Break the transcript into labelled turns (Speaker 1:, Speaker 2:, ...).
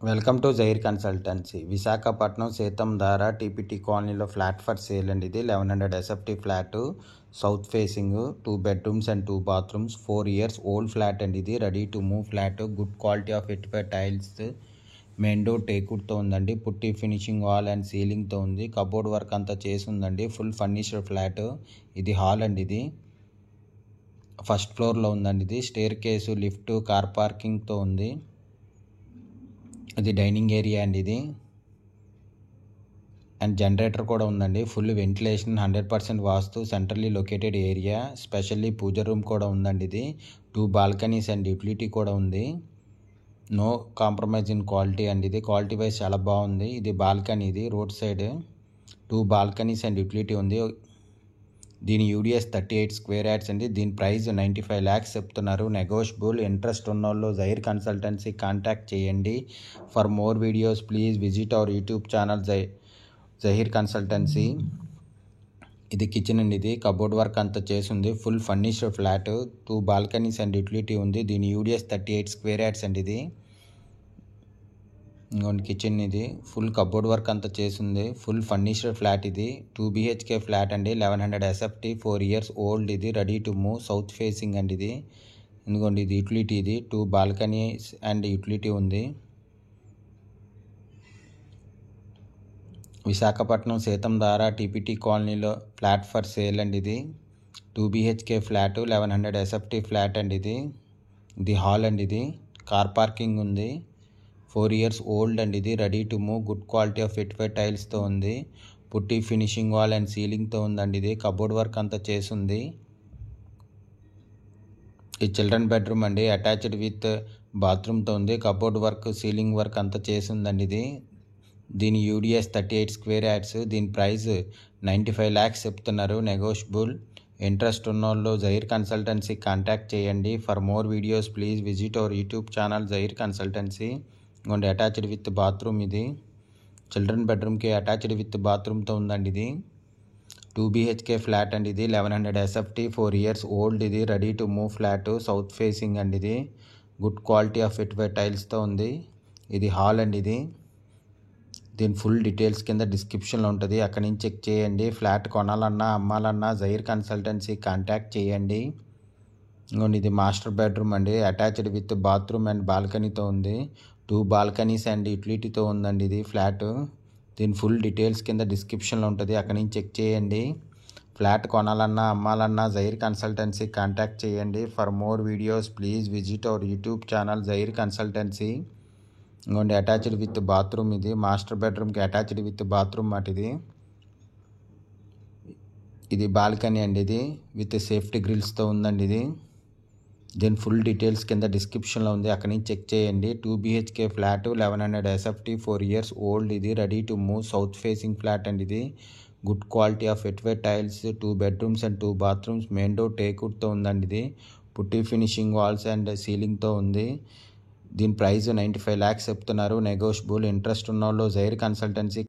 Speaker 1: Welcome to Jair consultancy. Visakhapatnam Seethammadhara TPT కాలనీలో flat for sale అండి. ఇది 1100 SFT flat, south facing, 2 bedrooms and 2 bathrooms, 4 years old flat అండి. ఇది ready to move flat, good quality of vitrified tiles, main door టేకుడ్తో ఉందండి. Putty finishing wall and సీలింగ్తో ఉంది. Cupboard work అంతా చేసి ఉందండి. Full furnished flat. ఇది హాల్ అండి. ఇది ఫస్ట్ ఫ్లోర్లో ఉందండి. ఇది స్టేర్ కేసు, లిఫ్ట్, కార్ పార్కింగ్తో ఉంది. ఇది డైనింగ్ ఏరియా అండి. ఇది అండ్ జనరేటర్ కూడా ఉందండి. ఫుల్ వెంటిలేషన్, 100% వాస్తు, సెంట్రల్లీ లొకేటెడ్ ఏరియా, స్పెషల్లీ పూజ రూమ్ కూడా ఉందండి. ఇది 2 బాల్కనీస్ అండ్ యూటిలిటీ కూడా ఉంది. నో కాంప్రమైజ్ ఇన్ క్వాలిటీ అండి. ఇది క్వాలిటీ వైజ్ చాలా బాగుంది. ఇది బాల్కనీ, ఇది road side 2 balconies and utility ఉంది. దీని యూడిఎస్ 38 స్క్వేర్ యార్డ్స్ అండి. దీని ప్రైస్ 95 lakhs చెప్తున్నారు. నెగోషియబుల్. ఇంట్రెస్ట్ ఉన్నోళ్ళు జైర్ కన్సల్టెన్సీ కాంటాక్ట్ చేయండి. For more videos please visit our YouTube channel Zaheer consultancy. ఇది కిచెన్ అండి. ఇది కబోర్డ్ వర్క్ అంతా చేసింది. Full furnished flat, 2 balconies and utility ఉంది. దీని యూడిఎస్ 38 స్క్వేర్ యార్డ్స్ అండి. ఇది ఇంకొన్ని కిచెన్. ఇది ఫుల్ కబోర్డ్ వర్క్ అంతా చేసింది. Full furnished flat. ఇది 2 BHK ఫ్లాట్ అండి. 1100 ఎస్ఎఫ్టీ, 4 years ఓల్డ్. ఇది ready to move, south facing అండి. ఇది ఎందుకండి ఇది యూటిలిటీ. ఇది 2 బాల్కనీస్ అండ్ యూటిలిటీ ఉంది. విశాఖపట్నం సేతం ధార టీపీటీ కాలనీలో ఫ్లాట్ ఫర్ సేల్ అండి. ఇది 2 BHK ఫ్లాట్, 1100 ఎస్ఎఫ్టీ ఫ్లాట్ అండి. ఇది హాల్ అండి. ఇది కార్ పార్కింగ్ ఉంది. 4 years ఓల్డ్ అండి. ఇది ready to move, good quality of vitrified టైల్స్తో ఉంది. పుట్టి ఫినిషింగ్ వాల్ అండ్ సీలింగ్తో ఉందండి. ఇది కబోర్డ్ వర్క్ అంతా చేసింది. ఈ చిల్డ్రన్ బెడ్రూమ్ అండి. అటాచ్డ్ విత్ బాత్రూమ్తో ఉంది. కబోర్డ్ వర్క్, సీలింగ్ వర్క్ అంతా చేసిందండి. ఇది దీని యూడిఎస్ 38 స్క్వేర్ యార్డ్స్. దీని ప్రైస్ 95 lakhs చెప్తున్నారు. నెగోషియబుల్. ఇంట్రెస్ట్ ఉన్నోళ్ళు జైర్ కన్సల్టెన్సీ కాంటాక్ట్ చేయండి. For more videos please visit our YouTube channel Jair consultancy. ఇంకోండి అటాచ్డ్ విత్ బాత్రూమ్. ఇది చిల్డ్రన్ బెడ్రూమ్కి అటాచ్డ్ విత్ బాత్రూమ్తో ఉందండి. ఇది 2 BHK ఫ్లాట్ అండి. ఇది 1100 ఎస్ఎఫ్టీ, 4 years ఓల్డ్. ఇది ready to move flat, south facing అండి. ఇది గుడ్ క్వాలిటీ ఆఫ్ ఎటిఫైడ్ టైల్స్తో ఉంది. ఇది హాల్ అండి. ఇది దీని ఫుల్ డీటెయిల్స్ కింద డిస్క్రిప్షన్లో ఉంటుంది, అక్కడి నుంచి చెక్ చేయండి. ఫ్లాట్ కొనాలన్నా అమ్మాలన్నా జైర్ కన్సల్టెన్సీ కాంటాక్ట్ చేయండి. ఇంకోండి ఇది మాస్టర్ బెడ్రూమ్ అండి. అటాచ్డ్ విత్ బాత్రూమ్ అండ్ బాల్కనీతో ఉంది. 2 బాల్కనీస్ అండ్ యూటిలిటీతో ఉందండి. ఇది ఫ్లాట్. దీని ఫుల్ డీటెయిల్స్ కింద డిస్క్రిప్షన్లో ఉంటుంది, అక్కడి నుంచి చెక్ చేయండి. ఫ్లాట్ కొనాలన్నా అమ్మాలన్నా జైర్ కన్సల్టెన్సీ కాంటాక్ట్ చేయండి. For more videos please visit our YouTube channel Jair consultancy. ఇంకోండి అటాచ్డ్ విత్ బాత్రూమ్. ఇది మాస్టర్ బెడ్రూమ్కి అటాచ్డ్ విత్ బాత్రూమ్ మాట. ఇది బాల్కనీ అండి. ఇది విత్ సేఫ్టీ గ్రిల్స్తో ఉందండి. ఇది దీని ఫుల్ డీటెయిల్స్ కింద డిస్క్రిప్షన్లో ఉంది, అక్కడి నుంచి చెక్ చేయండి. 2 BHK flat, 1100 SFT, 4 years old. ఇది ready to move, south facing flat అండి. ఇది good quality of vitrified tiles, 2 bedrooms and 2 bathrooms, main door టేకుడ్తో ఉందండి. ఇది పుట్టి ఫినిషింగ్ వాల్స్ అండ్ సీలింగ్తో ఉంది. దీని ప్రైస్ 95 lakhs చెప్తున్నారు. నెగోషియబుల్. ఇంట్రెస్ట్ ఉన్న వాళ్ళు జైర్ కన్సల్టెన్సీ